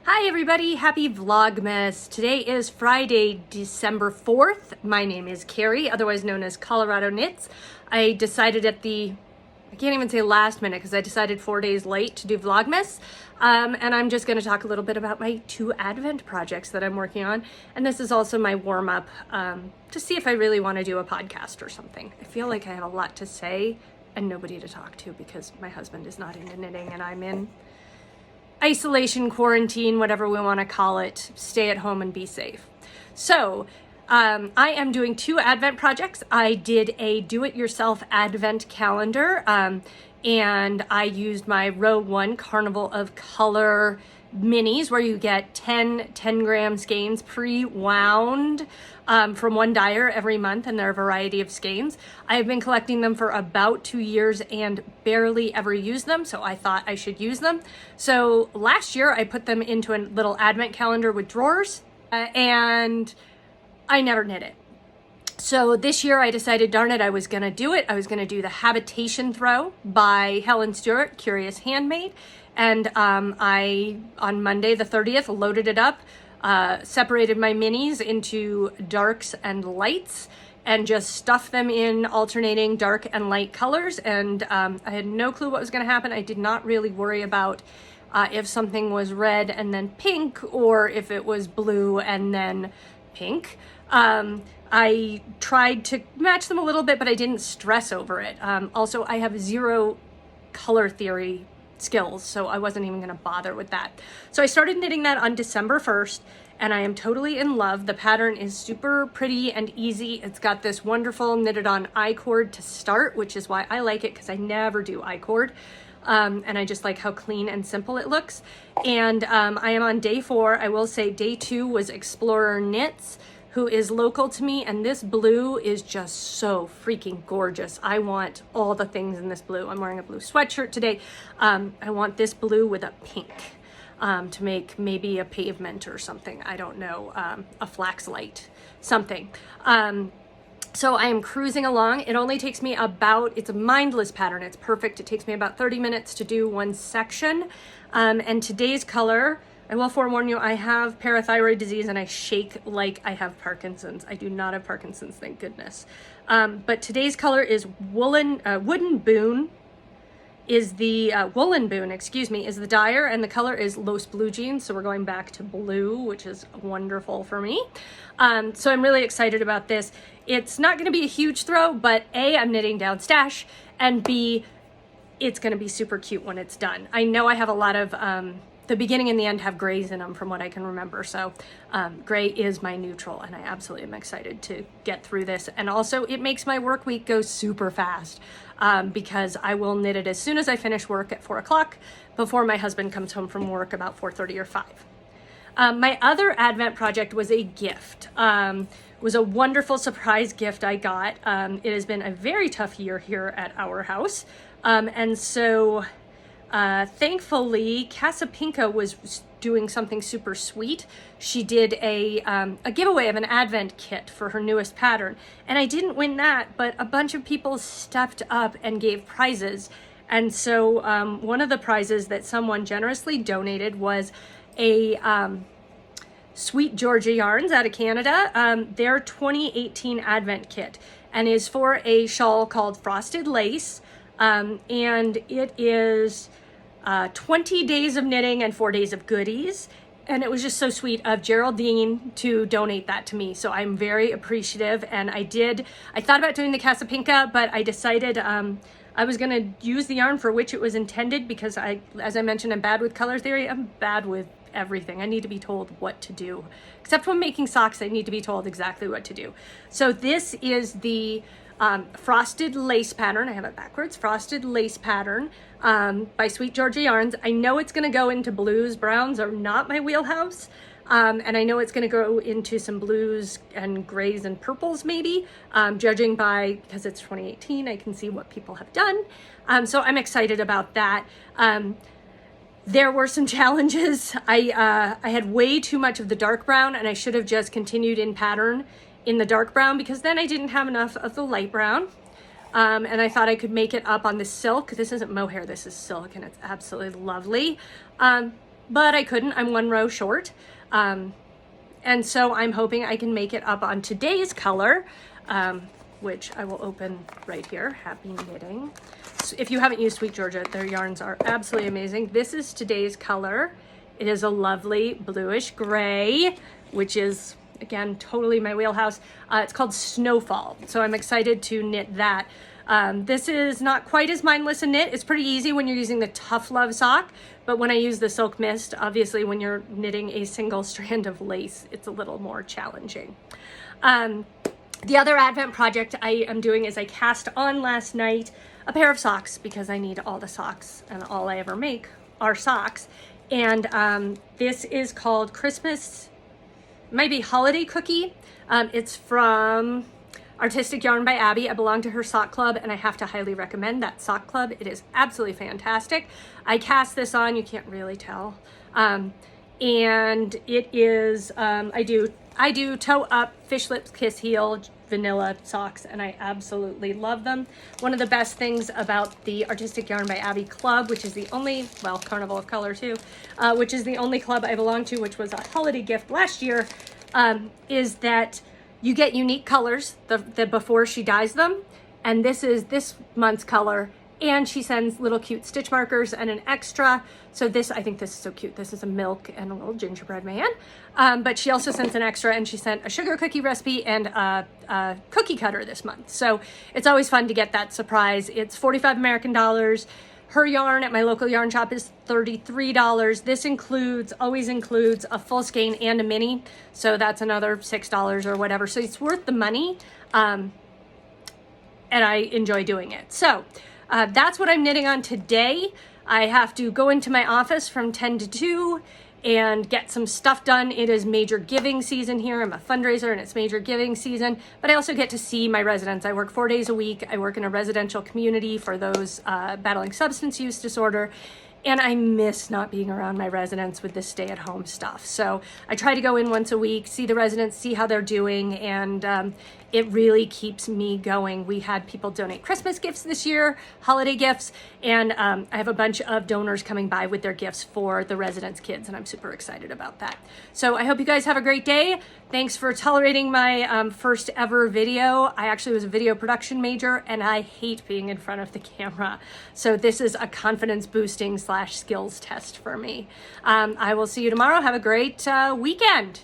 Hi everybody, happy Vlogmas. Today is Friday, December 4th. My name is Carrie, otherwise known as Colorado Knits. I decided I can't even say last minute because I decided 4 days late to do Vlogmas. And I'm just going to talk a little bit about my 2 Advent projects that I'm working on. And this is also my warm up to see if I really want to do a podcast or something. I feel like I have a lot to say and nobody to talk to because my husband is not into knitting and I'm in isolation, quarantine, whatever we want to call it. Stay at home and be safe. So I am doing 2 Advent projects. I did a do-it-yourself Advent calendar, and I used my Row 1 Carnival of Color minis where you get 10-gram skeins pre-wound from one dyer every month, and there are a variety of skeins. I have been collecting them for about 2 years and barely ever used them, so I thought I should use them. So last year I put them into a little Advent calendar with drawers, and I never knit it. So this year I decided, darn it, I was gonna do it. I was gonna do the Habitation Throw by Helen Stewart, Curious Handmade. And I, on Monday the 30th, loaded it up, separated my minis into darks and lights, and just stuffed them in alternating dark and light colors. And I had no clue what was gonna happen. I did not really worry about if something was red and then pink, or if it was blue and then pink. I tried to match them a little bit, but I didn't stress over it. Also, I have zero color theory skills, so I wasn't even gonna bother with that. So I started knitting that on December 1st, and I am totally in love. The pattern is super pretty and easy. It's got this wonderful knitted on I-cord to start, which is why I like it, because I never do I-cord. And I just like how clean and simple it looks. And I am on day 4. I will say day 2 was Explorer Knits, who is local to me, and this blue is just so freaking gorgeous. I want all the things in this blue. I'm wearing a blue sweatshirt today. I want this blue with a pink to make maybe a pavement or something. I don't know, a flax light, something. So I am cruising along. It only takes me it's a mindless pattern. It's perfect. It takes me about 30 minutes to do one section. And today's color, I will forewarn you, I have parathyroid disease and I shake like I have Parkinson's. I do not have Parkinson's, thank goodness. But today's color is Woolen Boon is the dyer, and the color is Los Blue Jeans. So we're going back to blue, which is wonderful for me. So I'm really excited about this. It's not going to be a huge throw, but A, I'm knitting down stash, and B, it's going to be super cute when it's done. I know I have a lot of the beginning and the end have grays in them from what I can remember. So gray is my neutral, and I absolutely am excited to get through this. And also it makes my work week go super fast because I will knit it as soon as I finish work at 4 o'clock before my husband comes home from work about 4:30 or 5. My other Advent project was a gift. Was a wonderful surprise gift I got. It has been a very tough year here at our house. And so thankfully, Casapinka was doing something super sweet. She did a giveaway of an Advent kit for her newest pattern. And I didn't win that, but a bunch of people stepped up and gave prizes. And so one of the prizes that someone generously donated was a Sweet Georgia Yarns out of Canada, their 2018 Advent kit, and is for a shawl called Frosted Lace. And it is 20 days of knitting and 4 days of goodies. And it was just so sweet of Geraldine to donate that to me. So I'm very appreciative. And I thought about doing the Casapinka, but I decided I was gonna use the yarn for which it was intended, because as I mentioned, I'm bad with color theory. I'm bad with everything. I need to be told what to do. Except when making socks, I need to be told exactly what to do. So this is the Frosted Lace pattern. I have it backwards. Frosted Lace pattern by Sweet Georgia Yarns. I know it's going to go into blues. Browns are not my wheelhouse. And I know it's going to go into some blues and grays and purples maybe, judging by, because it's 2018, I can see what people have done. So I'm excited about that. There were some challenges. I had way too much of the dark brown, and I should have just continued in pattern in the dark brown, because then I didn't have enough of the light brown. And I thought I could make it up on the silk. This isn't mohair, this is silk, and it's absolutely lovely. but I couldn't. I'm 1 row short. And so I'm hoping I can make it up on today's color, which I will open right here. Happy knitting. So if you haven't used Sweet Georgia, their yarns are absolutely amazing. This is today's color. It is a lovely bluish gray, which is, again, totally my wheelhouse. It's called Snowfall, so I'm excited to knit that. This is not quite as mindless a knit. It's pretty easy when you're using the Tough Love sock, but when I use the Silk Mist, obviously when you're knitting a single strand of lace, it's a little more challenging. The other Advent project I am doing is I cast on last night a pair of socks because I need all the socks and all I ever make are socks. And this is called Christmas, maybe Holiday Cookie. It's from Artistic Yarn by Abby. I belong to her sock club and I have to highly recommend that sock club. It is absolutely fantastic. I cast this on, you can't really tell. And it is, I do toe up, fish lips, kiss heel, vanilla socks, and I absolutely love them. One of the best things about the Artistic Yarn by Abby club, which is the only, well, Carnival of Color too, which is the only club I belong to, which was a holiday gift last year, is that you get unique colors the before she dyes them. And this is this month's color. And she sends little cute stitch markers and an extra. So this, I think this is so cute. This is a milk and a little gingerbread man. But she also sends an extra, and she sent a sugar cookie recipe and a cookie cutter this month. So it's always fun to get that surprise. It's 45 American dollars. Her yarn at my local yarn shop is $33. This always includes a full skein and a mini. So that's another $6 or whatever. So it's worth the money. And I enjoy doing it. So that's what I'm knitting on today. I have to go into my office from 10 to 2 and get some stuff done. It is major giving season here. I'm a fundraiser and it's major giving season, but I also get to see my residents. I work 4 days a week. I work in a residential community for those battling substance use disorder. And I miss not being around my residents with this stay-at-home stuff. So I try to go in once a week, see the residents, see how they're doing, and it really keeps me going. We had people donate Christmas gifts this year, holiday gifts, and I have a bunch of donors coming by with their gifts for the residents' kids, and I'm super excited about that. So I hope you guys have a great day. Thanks for tolerating my first ever video. I actually was a video production major, and I hate being in front of the camera. So this is a confidence boosting / skills test for me. I will see you tomorrow. Have a great weekend.